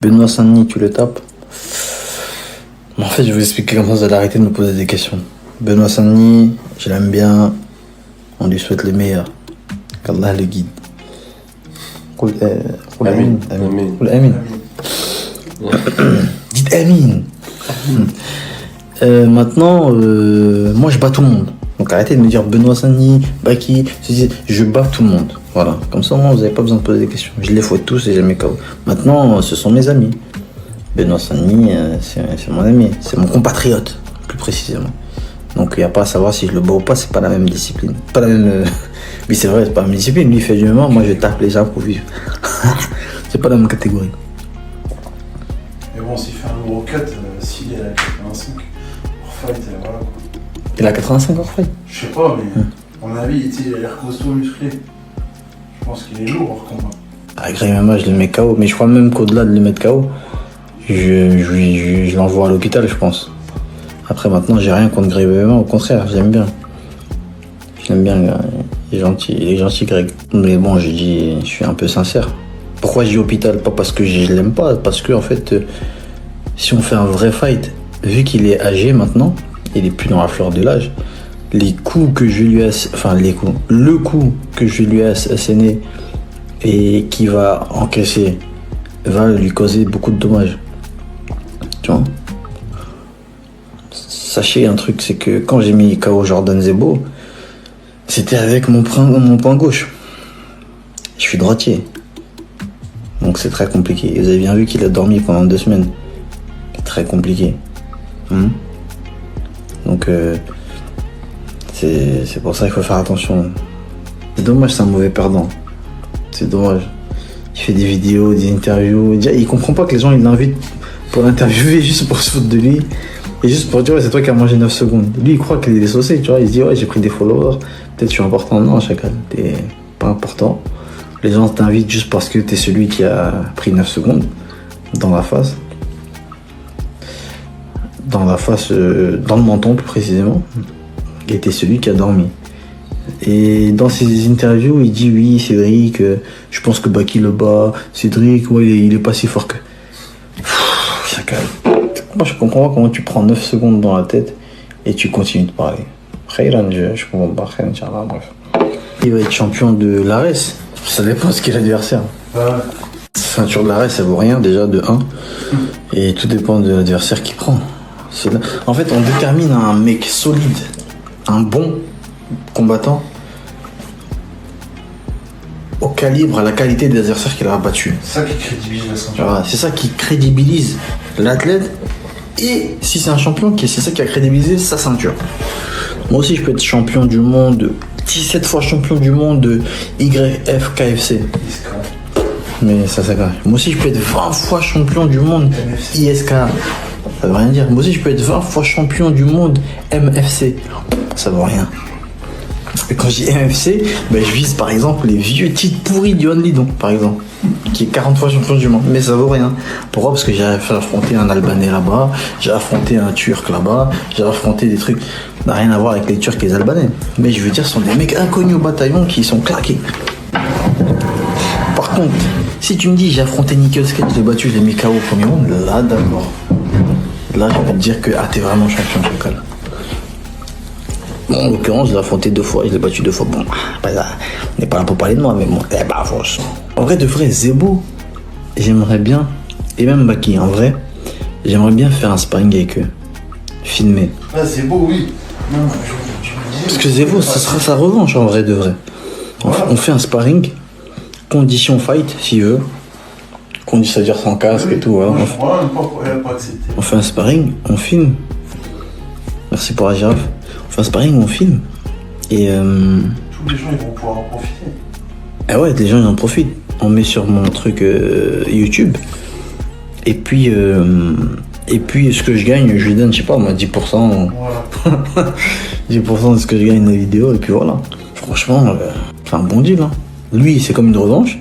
Benoît Saint-Denis, tu le tapes. En fait, je vais vous expliquer comment vous allez arrêter de me poser des questions. Benoît Saint-Denis, je l'aime bien. On lui souhaite le meilleur. Qu'Allah le guide. Amin. Amin. Dites Amin. Maintenant, moi je bats tout le monde. Donc arrêtez de me dire Benoît Saint-Denis, Baki, je bats tout le monde. Voilà, comme ça moi vous n'avez pas besoin de poser des questions. Je les fouette tous et jamais KO. Maintenant, ce sont mes amis. Benoît Saint-Denis, c'est mon ami, c'est mon compatriote, plus précisément. Donc il n'y a pas à savoir si je le bats ou pas, c'est pas la même discipline. Pas la même. Oui, c'est vrai, c'est pas la même discipline. Lui il fait du MMA, moi je tape les gens pour vivre. C'est pas la même catégorie. Mais bon, s'il fait un gros cut, s'il est à 85, hors fight, voilà quoi. Il a 85 hors fight. Je sais pas, mais à mon avis, il a l'air costaud, musclé. Je pense qu'il est lourd hors combat. Avec MMA, je le mets KO, mais je crois même qu'au-delà de le mettre KO, je l'envoie à l'hôpital, je pense. Après, maintenant, j'ai rien contre Greg MMA, au contraire, j'aime bien. J'aime bien, il est gentil, Greg. Mais bon, je suis un peu sincère. Pourquoi je dis hôpital? Pas parce que je l'aime pas, parce que, en fait, si on fait un vrai fight, vu qu'il est âgé maintenant, il est plus dans la fleur de l'âge, les coups que je lui ai, le coup que je lui ai asséné et qui va encaisser va lui causer beaucoup de dommages. Tu vois? Sachez un truc, c'est que quand j'ai mis KO Jordan Zebo, c'était avec mon poing gauche. Je suis droitier. Donc c'est très compliqué. Vous avez bien vu qu'il a dormi pendant 2 semaines. C'est très compliqué. Donc c'est pour ça qu'il faut faire attention. C'est dommage, c'est un mauvais perdant. C'est dommage. Il fait des vidéos, des interviews. Il comprend pas que les gens ils l'invitent pour l'interviewer juste pour se foutre de lui. Et juste pour dire ouais, c'est toi qui as mangé 9 secondes. Lui il croit qu'il est saucé, tu vois. Il se dit ouais j'ai pris des followers. Peut-être je suis important. Non, chacal, t'es pas important. Les gens t'invitent juste parce que t'es celui qui a pris 9 secondes dans la face. Dans le menton plus précisément. Et t'es celui qui a dormi. Et dans ses interviews, il dit oui, Cédric, je pense que Baki le bat. Cédric, ouais, il est pas si fort que. Chacal. Moi, je comprends pas comment tu prends 9 secondes dans la tête et tu continues de parler. Khairan, je comprends pas. Khairan, Inch'Allah, bref. Il va être champion de l'Ares. Ça dépend de ce qu'est l'adversaire. Ceinture de l'Ares, ça vaut rien déjà de 1. Et tout dépend de l'adversaire qu'il prend. En fait, on détermine un mec solide, un bon combattant au calibre, à la qualité des adversaires qu'il a battu. C'est ça qui crédibilise la ceinture. Voilà, c'est ça qui crédibilise l'athlète. Et si c'est un champion, c'est ça qui a crédibilisé sa ceinture. Moi aussi, je peux être champion du monde, 17 fois champion du monde de YFKFC. Mais ça grave. Moi aussi, je peux être 20 fois champion du monde ISK. Ça veut rien dire. Moi aussi, je peux être 20 fois champion du monde MFC. Ça veut rien. Et quand je dis MFC, ben je vise par exemple les vieux titres pourris du Only Don, par exemple, qui est 40 fois champion du monde. Mais ça vaut rien. Pourquoi? Parce que j'ai affronté un Albanais là-bas, j'ai affronté un Turc là-bas, j'ai affronté des trucs. Ça n'a rien à voir avec les Turcs et les Albanais. Mais je veux dire, ce sont des mecs inconnus au bataillon qui sont claqués. Par contre, si tu me dis j'ai affronté Nickel Skate, je l'ai battu, je l'ai mis KO au premier round, là d'accord. Là, je vais te dire que t'es vraiment champion, chacal. Bon, en l'occurrence, je l'ai affronté 2 fois, je l'ai battu 2 fois. Bon, on n'est pas là pour parler de moi, mais bon, franchement. En vrai, de vrai, Zebo, j'aimerais bien, et même Baki, en vrai, j'aimerais bien faire un sparring avec eux. Filmer. Ah, c'est beau, oui. Non, parce que Zebo, ça sera sa revanche, en vrai, de vrai. On fait un sparring, condition fight, s'il veut. Ça veut dire sans casque et tout. Voilà. On fait un sparring, on filme. Merci pour la girafe. On fait un sparring, on filme. Et tous les gens ils vont pouvoir en profiter. Ah ouais, les gens ils en profitent. On met sur mon truc YouTube. Et puis ce que je gagne, je lui donne, je sais pas, moi 10%. Voilà. 10% de ce que je gagne de la vidéo. Et puis voilà. Franchement, c'est un bon deal. Hein. Lui, c'est comme une revanche.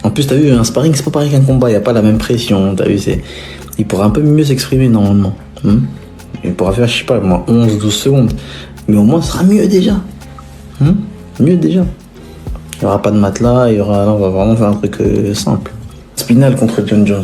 En plus, t'as vu, un sparring, c'est pas pareil qu'un combat, il n'y a pas la même pression, t'as vu, il pourra un peu mieux s'exprimer normalement. Il pourra faire, je sais pas, moi, 11-12 secondes. Mais au moins, ce sera mieux déjà. Mieux déjà. Il n'y aura pas de matelas, là, on va vraiment faire un truc simple. Spinal contre John Jones.